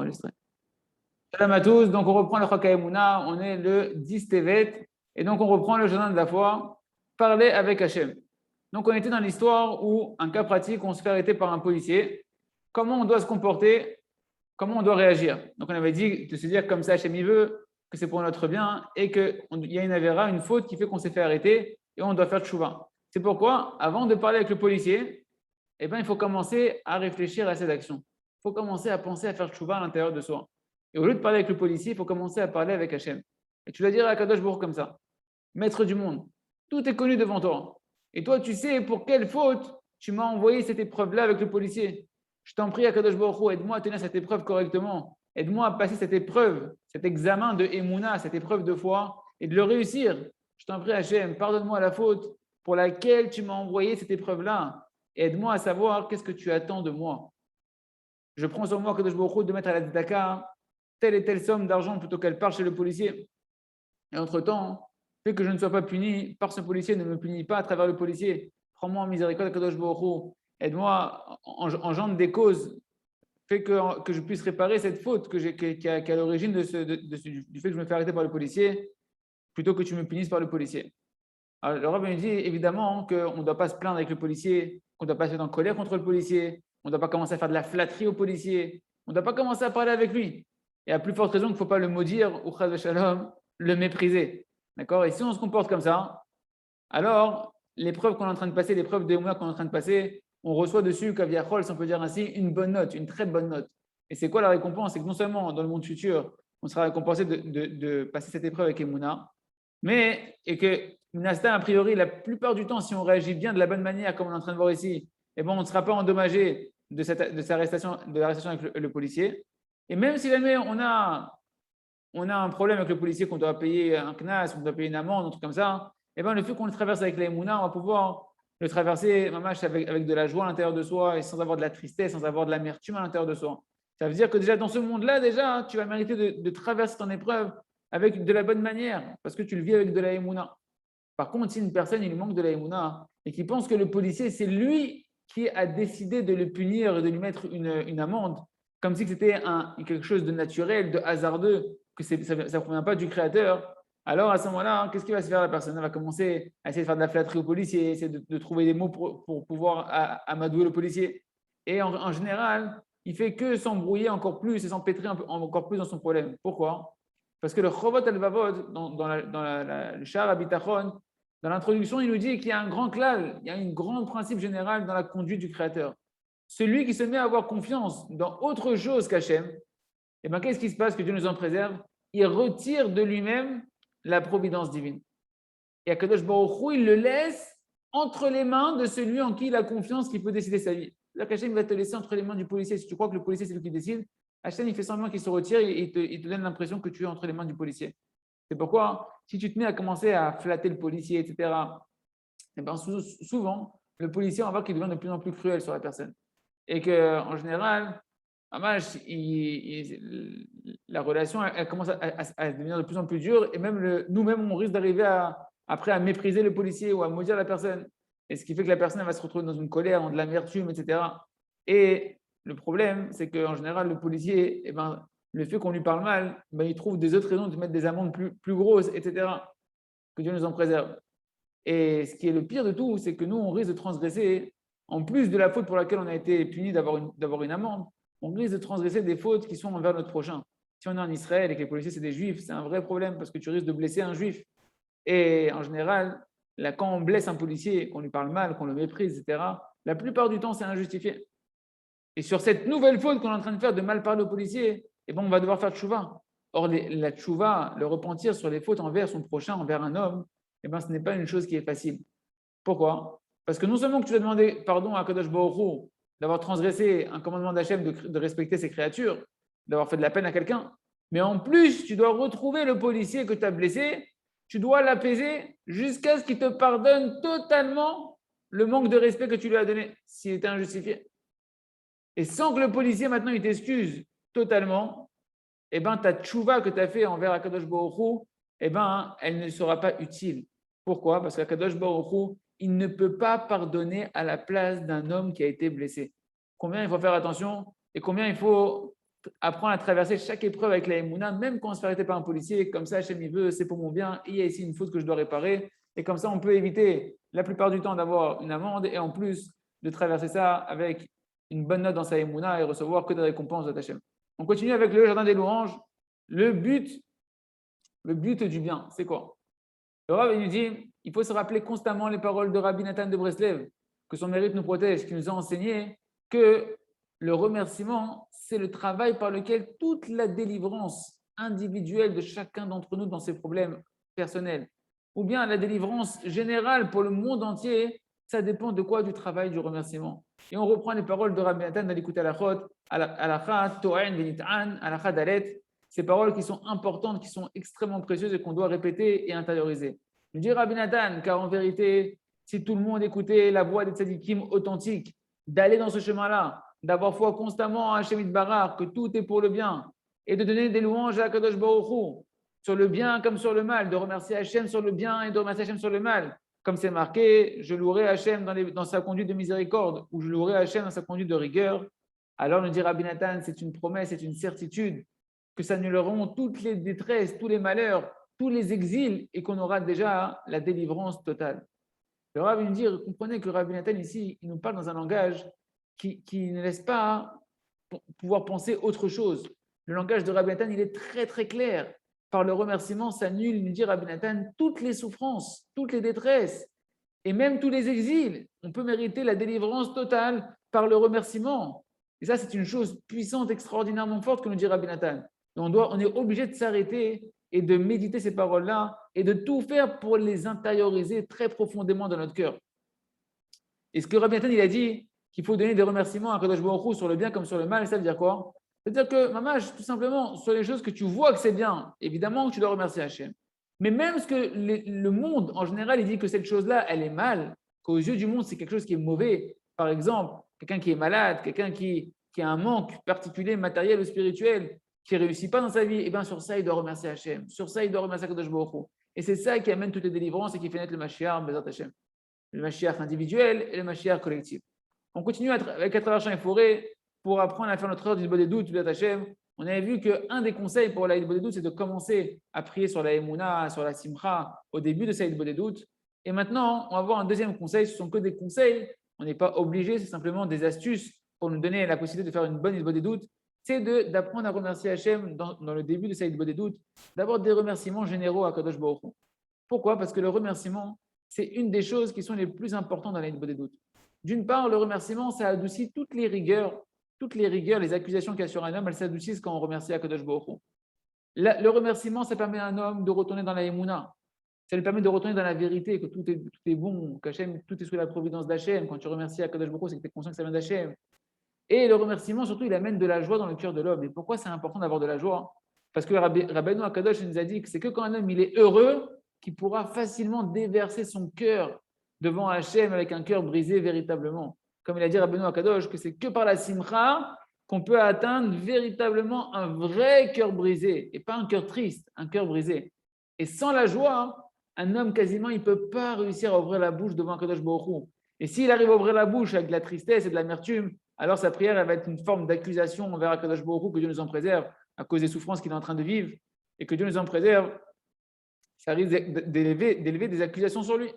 enregistré. Salam à tous, donc on reprend le Chok HaEmuna, on est le 10 Tevet, et donc on reprend le journal de la foi, parler avec Hachem. Donc on était dans l'histoire où, un cas pratique, on se fait arrêter par un policier, comment on doit se comporter, comment on doit réagir. Donc on avait dit de se dire comme ça Hachem il veut, que c'est pour notre bien, et qu'il y a une avéra, une faute qui fait qu'on s'est fait arrêter, et on doit faire tchouva. C'est pourquoi, avant de parler avec le policier, eh ben, il faut commencer à réfléchir à cette action. Il faut commencer à penser à faire tchouva à l'intérieur de soi. Et au lieu de parler avec le policier, il faut commencer à parler avec Hachem. Et tu dois dire à Kadosh Baruch comme ça, maître du monde, tout est connu devant toi. Et toi, tu sais pour quelle faute tu m'as envoyé cette épreuve-là avec le policier. Je t'en prie, Kadosh Baruch, aide-moi à tenir cette épreuve correctement. Aide-moi à passer cette épreuve, cet examen de Emouna, cette épreuve de foi, et de le réussir. Je t'en prie, Hachem, pardonne-moi la faute pour laquelle tu m'as envoyé cette épreuve-là. Aide-moi à savoir qu'est-ce que tu attends de moi. Je prends sur moi, Kadosh Baruch, de mettre à la Tzedaka telle et telle somme d'argent plutôt qu'elle part chez le policier. Et entre-temps, fait que je ne sois pas puni par ce policier, ne me punis pas à travers le policier. Prends-moi en miséricorde, Kadosh Baruch. Aide-moi, engendre des causes, fait que je puisse réparer cette faute qui est à l'origine du fait que je me fais arrêter par le policier, plutôt que tu me punisses par le policier. Alors, le Rav me dit évidemment qu'on ne doit pas se plaindre avec le policier, qu'on ne doit pas se mettre en colère contre le policier, on ne doit pas commencer à faire de la flatterie au policier, on ne doit pas commencer à parler avec lui. Et à plus forte raison qu'il ne faut pas le maudire, ou chas shalom, le mépriser. D'accord? Et si on se comporte comme ça, alors l'épreuve qu'on est en train de passer, l'épreuve de mois qu'on est en train de passer, on reçoit dessus, kaviachol, si on peut dire ainsi, une bonne note, une très bonne note. Et c'est quoi la récompense? C'est que non seulement dans le monde futur, on sera récompensé de passer cette épreuve avec Emouna, mais et que Minasta, a priori, la plupart du temps, si on réagit bien de la bonne manière, comme on est en train de voir ici, eh ben, on ne sera pas endommagé de l'arrestation avec le policier. Et même si jamais on a un problème avec le policier, qu'on doit payer un knas, qu'on doit payer une amende, un truc comme ça, eh ben, le fait qu'on le traverse avec la Emouna, on va pouvoir le traverser avec de la joie à l'intérieur de soi et sans avoir de la tristesse, sans avoir de l'amertume à l'intérieur de soi. Ça veut dire que déjà dans ce monde-là, déjà, tu vas mériter de traverser ton épreuve avec de la bonne manière, parce que tu le vis avec de la Emouna. Par contre, si une personne, il lui manque de la Emouna et qui pense que le policier, c'est lui qui a décidé de le punir et de lui mettre une amende, comme si c'était quelque chose de naturel, de hasardeux, que ça ne provient pas du créateur, alors à ce moment-là, qu'est-ce qu'il va se faire la personne? Elle va commencer à essayer de faire de la flatterie au policier, essayer de trouver des mots pour pouvoir amadouer le policier. Et en général, il fait que s'embrouiller encore plus et s'empêtrer encore plus dans son problème. Pourquoi? Parce que le Chovot al-Vavod, dans le Sha'ar HaBitachon, dans l'introduction, il nous dit qu'il y a un grand klal, il y a un grand principe général dans la conduite du Créateur. Celui qui se met à avoir confiance dans autre chose qu'Hachem, eh bien, qu'est-ce qui se passe? Que Dieu nous en préserve. Il retire de lui-même la providence divine. Et Akadosh Baruch Hu, il le laisse entre les mains de celui en qui il a confiance, qui peut décider sa vie. Là, Hachem va te laisser entre les mains du policier. Si tu crois que le policier, c'est lui qui décide, Hachem, il fait semblant qu'il se retire et il te donne l'impression que tu es entre les mains du policier. C'est pourquoi, si tu te mets à commencer à flatter le policier, etc., eh bien, souvent, le policier, on va voir qu'il devient de plus en plus cruel sur la personne. Et qu'en général, la relation, elle commence à devenir de plus en plus dure. Et même nous-mêmes, on risque d'arriver après à mépriser le policier ou à maudire la personne. Et ce qui fait que la personne elle va se retrouver dans une colère, dans de l'amertume, etc. Et le problème, c'est qu'en général, le policier, eh ben, le fait qu'on lui parle mal, ben, il trouve des autres raisons de mettre des amendes plus grosses, etc. Que Dieu nous en préserve. Et ce qui est le pire de tout, c'est que nous, on risque de transgresser, en plus de la faute pour laquelle on a été puni d'avoir une amende, on risque de transgresser des fautes qui sont envers notre prochain. Si on est en Israël et que les policiers, c'est des juifs, c'est un vrai problème parce que tu risques de blesser un juif. Et en général, là, quand on blesse un policier, qu'on lui parle mal, qu'on le méprise, etc., la plupart du temps, c'est injustifié. Et sur cette nouvelle faute qu'on est en train de faire de mal parler au policier, eh ben, on va devoir faire tchouva. Or, la tchouva, le repentir sur les fautes envers son prochain, envers un homme, eh ben, ce n'est pas une chose qui est facile. Pourquoi? Parce que non seulement que tu dois demander pardon à Kadosh Baruch Hu d'avoir transgressé un commandement d'Hachem de respecter ses créatures, d'avoir fait de la peine à quelqu'un, mais en plus, tu dois retrouver le policier que tu as blessé, tu dois l'apaiser jusqu'à ce qu'il te pardonne totalement le manque de respect que tu lui as donné, s'il était injustifié. Et sans que le policier maintenant il t'excuse totalement, eh ben, ta tchouva que tu as fait envers Akadosh Baruch Hu, eh ben, elle ne sera pas utile. Pourquoi? Parce qu'Akadosh Baruch Hu, il ne peut pas pardonner à la place d'un homme qui a été blessé. Combien il faut faire attention et combien il faut apprendre à traverser chaque épreuve avec la Emouna, même quand on se fait arrêter par un policier, comme ça, Hachem, il veut, c'est pour mon bien, et il y a ici une faute que je dois réparer, et comme ça, on peut éviter la plupart du temps d'avoir une amende, et en plus de traverser ça avec une bonne note dans sa Emouna et recevoir que des récompenses de Hachem. On continue avec le jardin des louanges. Le but du bien, c'est quoi? Le Rav nous dit, il faut se rappeler constamment les paroles de Rabbi Nathan de Breslev, que son mérite nous protège, qui nous a enseigné que le remerciement, c'est le travail par lequel toute la délivrance individuelle de chacun d'entre nous dans ses problèmes personnels, ou bien la délivrance générale pour le monde entier, ça dépend de quoi? Du travail du remerciement. Et on reprend les paroles de Rabbi Nathan dans l'écoute Alakha, To'en, Venit'an, Alakha Dalet, ces paroles qui sont importantes, qui sont extrêmement précieuses et qu'on doit répéter et intérioriser. Nous dit Rabbi Nathan, car en vérité, si tout le monde écoutait la voix des tzadikim authentiques, d'aller dans ce chemin-là, d'avoir foi constamment à Hashem Barar, que tout est pour le bien, et de donner des louanges à Kadosh Baruch Hu, sur le bien comme sur le mal, de remercier Hashem sur le bien et de remercier Hashem sur le mal. Comme c'est marqué, je louerai Hashem dans sa conduite de miséricorde, ou je louerai Hashem dans sa conduite de rigueur. Alors nous dit Rabbi Nathan, c'est une promesse, c'est une certitude, que ça annuleront toutes les détresses, tous les malheurs, tous les exils, et qu'on aura déjà la délivrance totale. Le Rav nous dit, comprenez que Rabbi Nathan ici, il nous parle dans un langage qui ne laisse pas pouvoir penser autre chose. Le langage de Rabbi Nathan, il est très très clair. Par le remerciement s'annule, nous dit Rabbi Nathan, toutes les souffrances, toutes les détresses, et même tous les exils. On peut mériter la délivrance totale par le remerciement. Et ça, c'est une chose puissante, extraordinairement forte que nous dit Rabbi Nathan. On est obligé de s'arrêter et de méditer ces paroles-là et de tout faire pour les intérioriser très profondément dans notre cœur. Et ce que Rabbi Nathan, il a dit qu'il faut donner des remerciements à Kadosh Baruch Hu sur le bien comme sur le mal, ça veut dire quoi? C'est-à-dire que, Mamash, tout simplement, sur les choses que tu vois que c'est bien, évidemment que tu dois remercier Hachem. Mais même ce que le monde, en général, il dit que cette chose-là, elle est mal, qu'aux yeux du monde, c'est quelque chose qui est mauvais. Par exemple, quelqu'un qui est malade, quelqu'un qui a un manque particulier matériel ou spirituel, qui ne réussit pas dans sa vie, et bien sur ça, il doit remercier Hachem. Sur ça, il doit remercier Kadosh Baruch Hu. Et c'est ça qui amène toutes les délivrances et qui fait naître le Mashiach, Bezat Hachem. Le Mashiach individuel et le Mashiach collectif. On continue avec à travers champs et forêts pour apprendre à faire notre heure du Bodé doute, Bezat Hachem. On avait vu qu'un des conseils pour l'Aïd Bodé doute, c'est de commencer à prier sur la Emouna, sur la Simcha, au début de cette Aïd Bodé doute. Et maintenant, on va voir un deuxième conseil. Ce sont que des conseils. On n'est pas obligé, c'est simplement des astuces pour nous donner la possibilité de faire une bonne Aïd Bodé doute. C'est d'apprendre à remercier Hachem dans le début de Saïd Bodé doute, d'avoir des remerciements généraux à Kadosh Baruch Hu. Pourquoi? Parce que le remerciement, c'est une des choses qui sont les plus importantes dans l'Aïd Bodé doute. D'une part, le remerciement, ça adoucit toutes les rigueurs, les accusations qu'il y a sur un homme, elles s'adoucissent quand on remercie à Kadosh Baruch Hu. Le remerciement, ça permet à un homme de retourner dans la Emouna. Ça lui permet de retourner dans la vérité, que tout est bon, qu'Hachem, tout est sous la providence d'Hachem. Quand tu remercies à Kadosh Baruch Hu, c'est que tu es conscient que ça vient d'Hachem. Et le remerciement, surtout, il amène de la joie dans le cœur de l'homme. Et pourquoi c'est important d'avoir de la joie? Parce que Rabbeinu Akadosh nous a dit que c'est que quand un homme il est heureux, qu'il pourra facilement déverser son cœur devant Hachem avec un cœur brisé véritablement. Comme il a dit Rabbeinu Akadosh, que c'est que par la simcha qu'on peut atteindre véritablement un vrai cœur brisé, et pas un cœur triste, un cœur brisé. Et sans la joie, un homme quasiment, il ne peut pas réussir à ouvrir la bouche devant Akadosh Baruch Hu. Et s'il arrive à ouvrir la bouche avec de la tristesse et de l'amertume, alors sa prière elle va être une forme d'accusation envers Akadosh Baruch Hu, que Dieu nous en préserve à cause des souffrances qu'il est en train de vivre, et que Dieu nous en préserve, ça risque d'élever des accusations sur lui.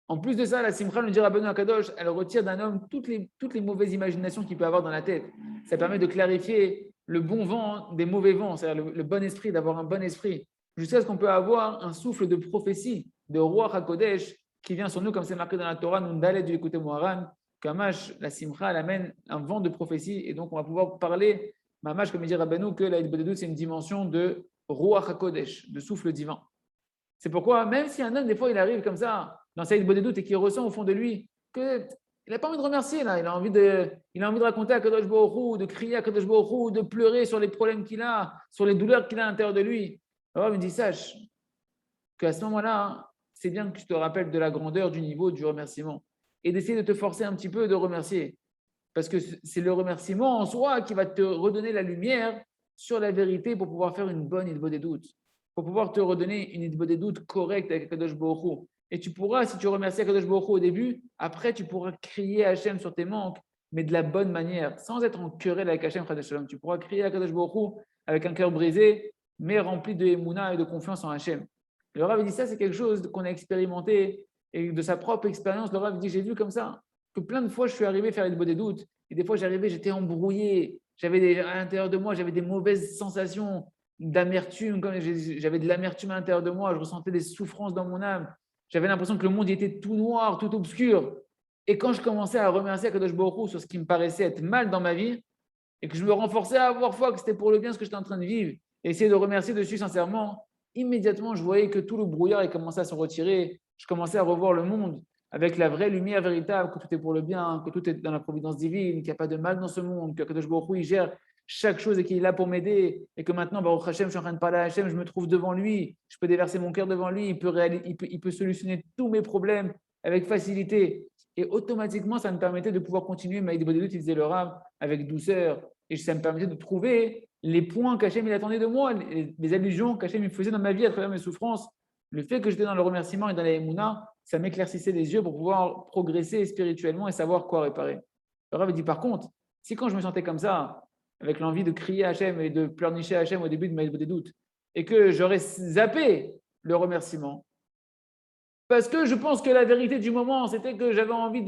En plus de ça, la simcha, nous dit Rabbeinu Akadosh, elle retire d'un homme toutes les mauvaises imaginations qu'il peut avoir dans la tête. Ça permet de clarifier le bon vent des mauvais vents, c'est-à-dire le bon esprit, d'avoir un bon esprit, jusqu'à ce qu'on peut avoir un souffle de prophétie, de Ruach HaKodesh, qui vient sur nous, comme c'est marqué dans la Torah, Nundaleh du Écouté Moharan, Kamash, la simcha, elle amène un vent de prophétie, et donc on va pouvoir parler, Mamash, comme il dit Rabbeinu, que la Bodé doute, c'est une dimension de Ruach HaKodesh, de souffle divin. C'est pourquoi, même si un homme, des fois, il arrive comme ça, dans sa Bodé doute, et qu'il ressent au fond de lui qu'il n'a pas envie de remercier, là, il a envie de raconter à Kadosh Baruch Hu, de crier à Kadosh Baruch Hu, de pleurer sur les problèmes qu'il a, sur les douleurs qu'il a à l'intérieur de lui. Alors, il me dit, sache qu'à ce moment-là, c'est bien que tu te rappelles de la grandeur du niveau du remerciement et d'essayer de te forcer un petit peu de remercier. Parce que c'est le remerciement en soi qui va te redonner la lumière sur la vérité pour pouvoir faire une bonne Bodé doute, pour pouvoir te redonner une Bodé doute correcte avec Kadosh Baruch Hu. Et tu pourras, si tu remercies Kadosh Baruch Hu au début, après tu pourras crier à Hachem sur tes manques mais de la bonne manière, sans être en querelle avec Hachem. Tu pourras crier à Kadosh Baruch Hu avec un cœur brisé, mais rempli de émouna et de confiance en Hachem. Le Rav dit ça, c'est quelque chose qu'on a expérimenté et de sa propre expérience. Le Rav dit, j'ai vu comme ça, que plein de fois je suis arrivé à faire des doutes, et des fois j'arrivais, j'étais embrouillé, à l'intérieur de moi, j'avais des mauvaises sensations d'amertume, j'avais de l'amertume à l'intérieur de moi, je ressentais des souffrances dans mon âme, j'avais l'impression que le monde était tout noir, tout obscur. Et quand je commençais à remercier Kadosh Baruch Hu sur ce qui me paraissait être mal dans ma vie, et que je me renforçais à avoir foi que c'était pour le bien ce que j'étais en train de vivre, et essayer de remercier dessus sincèrement, immédiatement je voyais que tout le brouillard il commençait à se retirer, je commençais à revoir le monde avec la vraie lumière véritable, que tout est pour le bien, que tout est dans la providence divine, qu'il n'y a pas de mal dans ce monde, que Kadosh Baruch Hu il gère chaque chose et qu'il est là pour m'aider, et que maintenant, Baruch Hashem, je suis en train de parler à Hashem, je me trouve devant lui, je peux déverser mon cœur devant lui, il peut solutionner tous mes problèmes avec facilité. Et automatiquement, ça me permettait de pouvoir continuer ma Idbodedut, il disait le Rav, avec douceur, et ça me permettait de trouver les points qu'Hachem il attendait de moi, les allusions qu'Hachem il faisait dans ma vie à travers mes souffrances. Le fait que j'étais dans le remerciement et dans la émouna, ça m'éclaircissait les yeux pour pouvoir progresser spirituellement et savoir quoi réparer. Le Rav dit par contre, si quand je me sentais comme ça, avec l'envie de crier à Hachem et de pleurnicher à Hachem au début de ma des doutes, et que j'aurais zappé le remerciement, parce que je pense que la vérité du moment, c'était que j'avais envie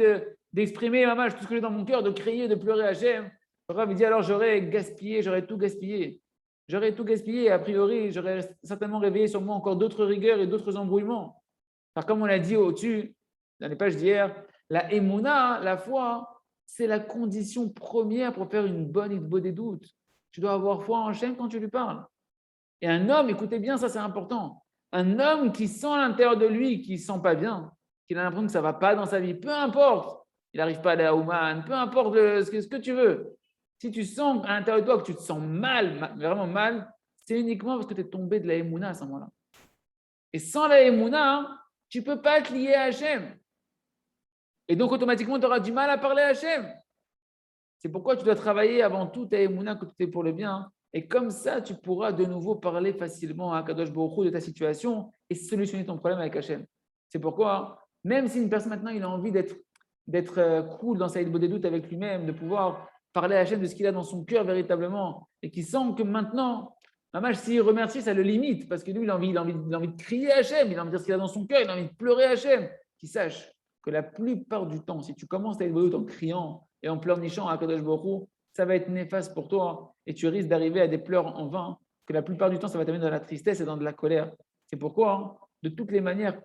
d'exprimer tout ce que j'ai dans mon cœur, de crier, de pleurer à Hachem. Le Rav dit alors j'aurais gaspillé, j'aurais tout gaspillé. J'aurais tout gaspillé et a priori, j'aurais certainement réveillé sur moi encore d'autres rigueurs et d'autres embrouillements. Car comme on l'a dit au-dessus, dans les pages d'hier, la émouna, la foi, c'est la condition première pour faire une bonne idbo des doutes. Tu dois avoir foi en Hachem quand tu lui parles. Et un homme, écoutez bien, ça c'est important. Un homme qui sent à l'intérieur de lui qu'il ne sent pas bien, qu'il a l'impression que ça ne va pas dans sa vie, peu importe, il n'arrive pas à aller à Ouman, peu importe ce que tu veux. Si tu sens à l'intérieur de toi que tu te sens mal, vraiment mal, c'est uniquement parce que tu es tombé de la Emouna à ce moment-là. Et sans la Emouna, tu ne peux pas te lier à Hachem. Et donc, automatiquement, tu auras du mal à parler à Hachem. C'est pourquoi tu dois travailler avant tout ta Emouna, que tout est pour le bien. Et comme ça, tu pourras de nouveau parler facilement à Kadosh Baruch Hu de ta situation et solutionner ton problème avec Hachem. C'est pourquoi, même si une personne maintenant il a envie d'être cool dans sa idbo des doutes avec lui-même, de pouvoir parler à Hachem de ce qu'il a dans son cœur véritablement, et qui sent que maintenant, s'il remercie, ça le limite, parce que lui, il a envie de crier à Hachem, il a envie de dire ce qu'il a dans son cœur, il a envie de pleurer à Hachem. Qu'il sache que la plupart du temps, si tu commences ta idbo des doutes en criant et en pleurnichant à Kadosh Baruch Hu, ça va être néfaste pour toi et tu risques d'arriver à des pleurs en vain, que la plupart du temps, ça va t'amener dans la tristesse et dans de la colère. C'est pourquoi, de toutes les manières,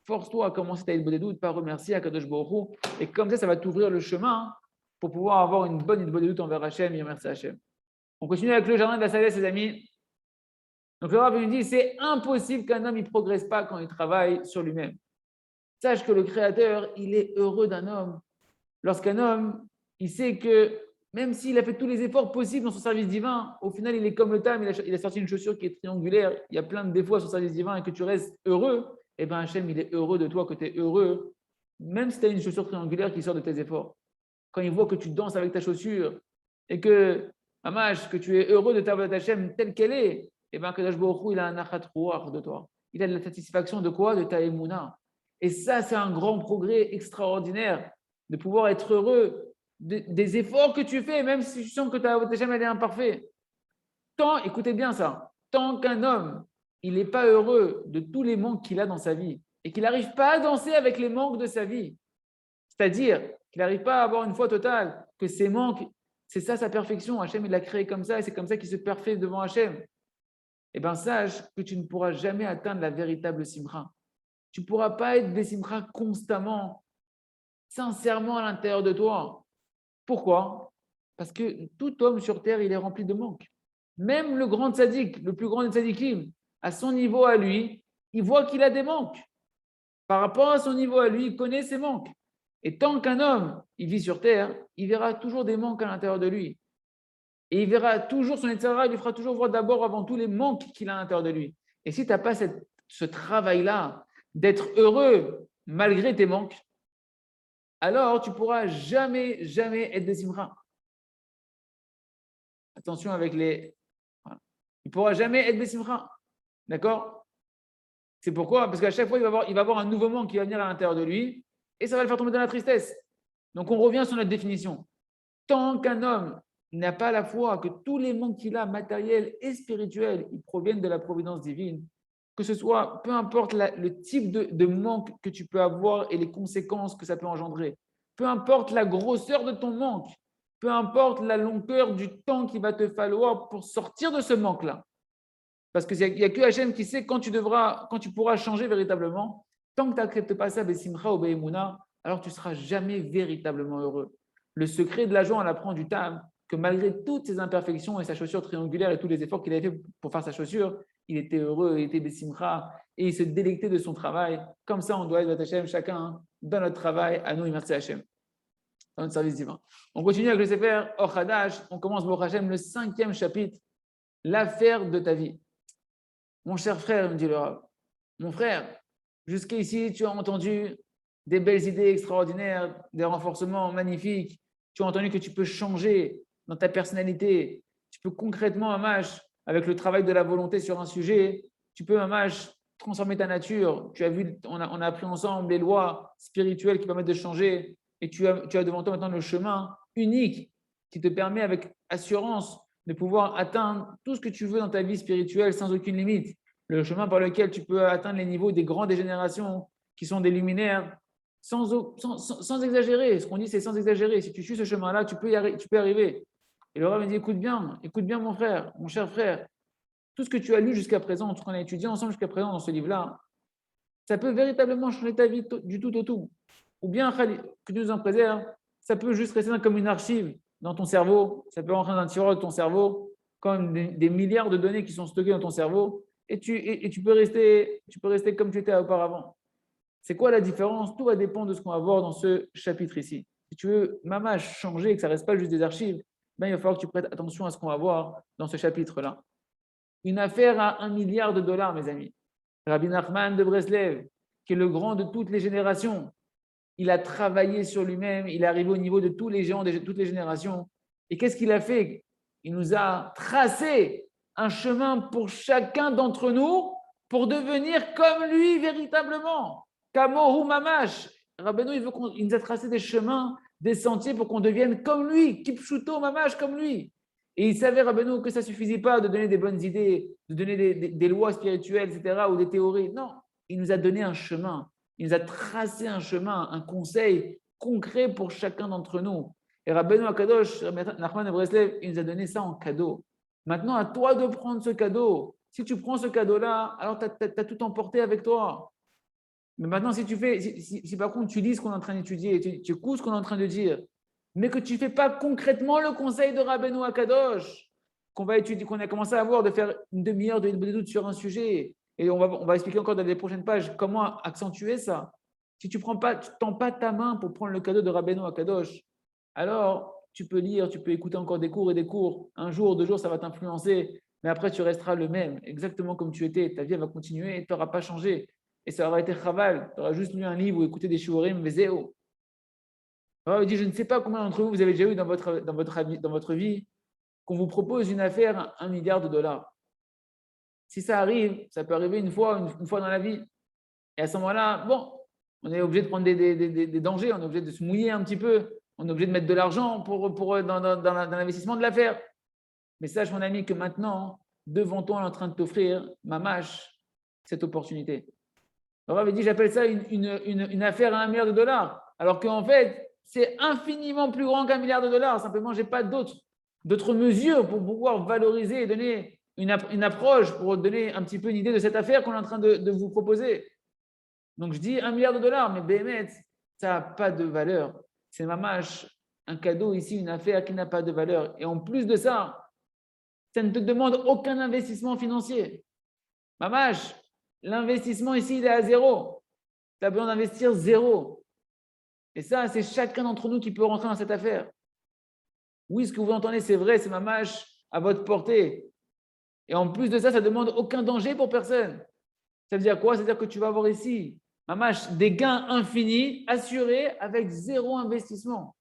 force-toi à commencer ta idbo des doutes par remercier à Kadosh Baruch Hu, et comme ça va t'ouvrir le chemin pour pouvoir avoir une bonne idbo des doutes envers Hachem et remercier Hachem. On continue avec le jardin de la sagesse, les amis. Donc le Rav nous dit, c'est impossible qu'un homme ne progresse pas quand il travaille sur lui-même. Sache que le Créateur, il est heureux d'un homme. Lorsqu'un homme, il sait que même s'il a fait tous les efforts possibles dans son service divin, au final, il est comme le Tam, il a sorti une chaussure qui est triangulaire, il y a plein de défauts à son service divin et que tu restes heureux, et bien Hachem, il est heureux de toi, que tu es heureux, même si tu as une chaussure triangulaire qui sort de tes efforts. Quand il voit que tu danses avec ta chaussure et que, que tu es heureux de ta voix d'Hachem telle qu'elle est, et bien Kadosh Baruch Hu, il a un achat ruach de toi. Il a de la satisfaction de quoi? De ta émouna. Et ça, c'est un grand progrès extraordinaire de pouvoir être heureux des efforts que tu fais, même si tu sens que ta Hashem est imparfait. Écoutez bien ça, tant qu'un homme, il n'est pas heureux de tous les manques qu'il a dans sa vie et qu'il n'arrive pas à danser avec les manques de sa vie, c'est-à-dire qu'il n'arrive pas à avoir une foi totale, que ces manques, c'est ça sa perfection, Hachem il l'a créé comme ça et c'est comme ça qu'il se parfait devant Hachem. Eh bien, sache que tu ne pourras jamais atteindre la véritable simra. Tu ne pourras pas être des simra constamment, sincèrement à l'intérieur de toi. Pourquoi? Parce que tout homme sur terre, il est rempli de manques. Même le grand tzaddik, le plus grand des tzaddikim, à son niveau à lui, il voit qu'il a des manques. Par rapport à son niveau à lui, il connaît ses manques. Et tant qu'un homme, il vit sur terre, il verra toujours des manques à l'intérieur de lui. Et il verra toujours son Yetzirah, il lui fera toujours voir d'abord avant tout les manques qu'il a à l'intérieur de lui. Et si tu n'as pas ce travail-là, d'être heureux malgré tes manques, alors tu ne pourras jamais, jamais être des simra. Attention avec les... Voilà. Il ne pourra jamais être des simra. D'accord? C'est pourquoi? Parce qu'à chaque fois, il va avoir un nouveau manque qui va venir à l'intérieur de lui et ça va le faire tomber dans la tristesse. Donc, on revient sur notre définition. Tant qu'un homme n'a pas la foi que tous les manques qu'il a, matériels et spirituels, ils proviennent de la providence divine, que ce soit, peu importe le type de manque que tu peux avoir et les conséquences que ça peut engendrer, peu importe la grosseur de ton manque, peu importe la longueur du temps qu'il va te falloir pour sortir de ce manque-là. Parce qu'il n'y a que Hachem qui sait quand tu pourras changer véritablement. Tant que tu n'acceptes pas ça, Besimcha ou Be'emuna, alors tu ne seras jamais véritablement heureux. Le secret de la joie, on apprend du Tam, que malgré toutes ses imperfections et sa chaussure triangulaire et tous les efforts qu'il avait fait pour faire sa chaussure, il était heureux, il était Besimcha et il se délectait de son travail. Comme ça, on doit être Hachem, chacun dans notre travail, à nous et merci Hachem, dans notre service divin. On continue avec le Sefer Or Hadash, on commence Baruch Hachem, le 5e chapitre, l'affaire de ta vie. Mon cher frère, me dit le Rav, mon frère, jusqu'ici, tu as entendu des belles idées extraordinaires, des renforcements magnifiques. Tu as entendu que tu peux changer dans ta personnalité. Tu peux concrètement, Amash, avec le travail de la volonté sur un sujet, tu peux, Amash, transformer ta nature. Tu as vu, on a appris ensemble les lois spirituelles qui permettent de changer. Et tu as devant toi maintenant le chemin unique qui te permet avec assurance de pouvoir atteindre tout ce que tu veux dans ta vie spirituelle sans aucune limite. Le chemin par lequel tu peux atteindre les niveaux des grandes générations qui sont des luminaires sans exagérer. Ce qu'on dit, c'est sans exagérer. Si tu suis ce chemin-là, tu peux y arriver. Et le Rav me dit, écoute bien mon frère, mon cher frère, tout ce que tu as lu jusqu'à présent, tout ce qu'on a étudié ensemble jusqu'à présent dans ce livre-là, ça peut véritablement changer ta vie du tout au tout. Ou bien, que Dieu nous en préserve, ça peut juste rester comme une archive dans ton cerveau, ça peut rentrer dans un tiroir de ton cerveau, comme des milliards de données qui sont stockées dans ton cerveau, et tu peux rester comme tu étais auparavant. C'est quoi la différence? Tout va dépendre de ce qu'on va voir dans ce chapitre ici. Si tu veux, mamash, changer, que ça ne reste pas juste des archives, ben, il va falloir que tu prêtes attention à ce qu'on va voir dans ce chapitre-là. Une affaire à $1 milliard, mes amis. Rabbi Nachman de Breslev, qui est le grand de toutes les générations, il a travaillé sur lui-même, il est arrivé au niveau de tous les gens, de toutes les générations. Et qu'est-ce qu'il a fait? Il nous a tracé un chemin pour chacun d'entre nous pour devenir comme lui véritablement. Kamohu Mamash. Rabbeinu, il nous a tracé des chemins, des sentiers pour qu'on devienne comme lui, Kipshuto Mamash comme lui. Et il savait, Rabbeinu, que ça ne suffisait pas de donner des bonnes idées, de donner des lois spirituelles, etc., ou des théories. Non, il nous a donné un chemin. Il nous a tracé un chemin, un conseil concret pour chacun d'entre nous. Et Rabbeinu Akadosh, Nachman de Breslev, il nous a donné ça en cadeau. Maintenant, à toi de prendre ce cadeau. Si tu prends ce cadeau-là, alors tu as tout emporté avec toi. Mais maintenant, si par contre tu lis ce qu'on est en train d'étudier, tu écoutes ce qu'on est en train de dire, mais que tu ne fais pas concrètement le conseil de Rabbeinu Akadosh, qu'on a commencé à voir, de faire une demi-heure de doute sur un sujet, et on va expliquer encore dans les prochaines pages comment accentuer ça. Si tu ne tends pas ta main pour prendre le cadeau de Rabbeinu Akadosh, alors tu peux lire, tu peux écouter encore des cours et des cours. Un jour, 2 jours, ça va t'influencer, mais après tu resteras le même, exactement comme tu étais. Ta vie va continuer et tu n'auras pas changé. Et ça aura été chaval. Tu auras juste lu un livre ou écouté des shiurim, vezéo. Il dit, je ne sais pas combien d'entre vous vous avez déjà eu dans votre vie qu'on vous propose une affaire à $1 milliard. Si ça arrive, ça peut arriver une fois dans la vie. Et à ce moment-là, bon, on est obligé de prendre des dangers, on est obligé de se mouiller un petit peu, on est obligé de mettre de l'argent dans l'investissement de l'affaire. Mais sache, mon ami, que maintenant, devant toi, on est en train de t'offrir, mamash, cette opportunité. Le Rav dit, j'appelle ça une affaire à $1 milliard. Alors qu'en fait, c'est infiniment plus grand qu'$1 milliard. Simplement, je n'ai pas d'autres mesures pour pouvoir valoriser et donner une approche, pour donner un petit peu une idée de cette affaire qu'on est en train de vous proposer. Donc, je dis $1 milliard, mais Béhémet, ça n'a pas de valeur. C'est mamash, un cadeau ici, une affaire qui n'a pas de valeur. Et en plus de ça, ça ne te demande aucun investissement financier. Mamash, l'investissement ici, il est à 0. Tu as besoin d'investir 0. Et ça, c'est chacun d'entre nous qui peut rentrer dans cette affaire. Oui, ce que vous entendez, c'est vrai, c'est mamash à votre portée. Et en plus de ça, ça ne demande aucun danger pour personne. Ça veut dire quoi? Ça veut dire que tu vas avoir ici, mamash, des gains infinis, assurés, avec 0 investissement.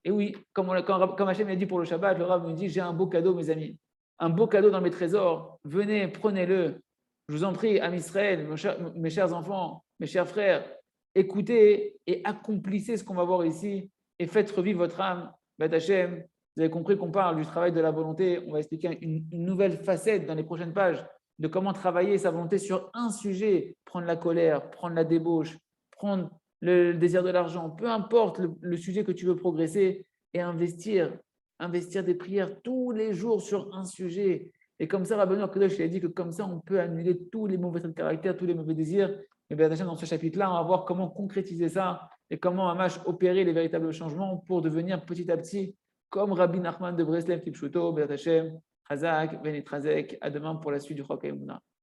Et oui, comme Hachem a dit pour le Shabbat, le Rav me dit, j'ai un beau cadeau, mes amis. Un beau cadeau dans mes trésors. Venez, prenez-le. Je vous en prie, Am Israël, mes chers enfants, mes chers frères, écoutez et accomplissez ce qu'on va voir ici. et faites revivre votre âme. Beth Hashem, vous avez compris qu'on parle du travail de la volonté. On va expliquer une nouvelle facette dans les prochaines pages de comment travailler sa volonté sur un sujet, prendre la colère, prendre la débauche, prendre le désir de l'argent, peu importe le sujet que tu veux progresser, et investir des prières tous les jours sur un sujet. Et comme ça, Rabbeinu Akadosh a dit que comme ça, on peut annuler tous les mauvais traits de caractère, tous les mauvais désirs. Et bien, dans ce chapitre-là, on va voir comment concrétiser ça et comment Hamash opérer les véritables changements pour devenir petit à petit comme Rabbi Nachman de Breslev Kipchuto, Be'at Hashem, Chazak, Benitrazek. À demain pour la suite du Chok HaEmuna.